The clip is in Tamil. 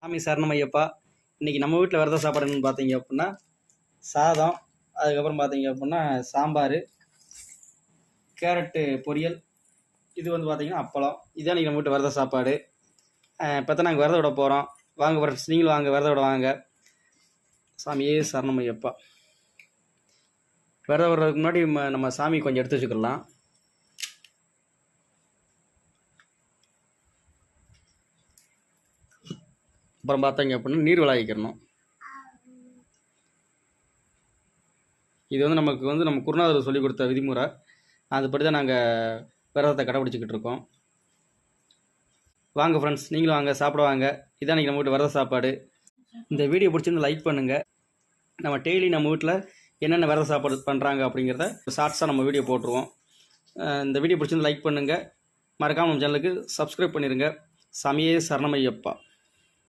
சாமி சரணமையப்பா. இன்றைக்கி நம்ம வீட்டில் விரத சாப்பாடு என்னென்னு பார்த்தீங்க அப்படின்னா சாதம், அதுக்கப்புறம் பார்த்தீங்க அப்படின்னா சாம்பார், கேரட்டு பொரியல், இது வந்து பார்த்திங்கன்னா அப்பளம். இதுதான் இன்றைக்கி நம்ம வீட்டு விரத சாப்பாடு. இப்போ தான் நாங்கள் விரத விட போகிறோம். வாங்க ஃப்ரெண்ட்ஸ், நீங்களும் வாங்க, விரத விட வாங்க. சாமியே சரணமையப்பா. விரத விடுறதுக்கு முன்னாடி நம்ம சாமி கொஞ்சம் எடுத்து வச்சுக்கலாம். அப்புறம் பார்த்தீங்க அப்படின்னா நீர் விளாகிக்கிறணும். இது வந்து நம்ம குருநாதர் சொல்லிக் கொடுத்த விதிமுறை. அதுபடி தான் நாங்கள் விரதத்தை கடைப்பிடிச்சிக்கிட்டு இருக்கோம். வாங்க ஃப்ரெண்ட்ஸ், நீங்களும் வாங்க, சாப்பிட வாங்க. இதான் இன்றைக்கி நம்ம வீட்டு விரத சாப்பாடு. இந்த வீடியோ பிடிச்சிருந்து லைக் பண்ணுங்கள். நம்ம டெய்லி நம்ம வீட்டில் என்னென்ன விரத சாப்பாடு பண்ணுறாங்க அப்படிங்கிறத ஷார்ட்ஸாக நம்ம வீடியோ போட்டுருவோம். இந்த வீடியோ பிடிச்சிருந்து லைக் பண்ணுங்கள். மறக்காமல் நம்ம சேனலுக்கு சப்ஸ்கிரைப் பண்ணிடுங்க. சாமியே சரணமையப்பா.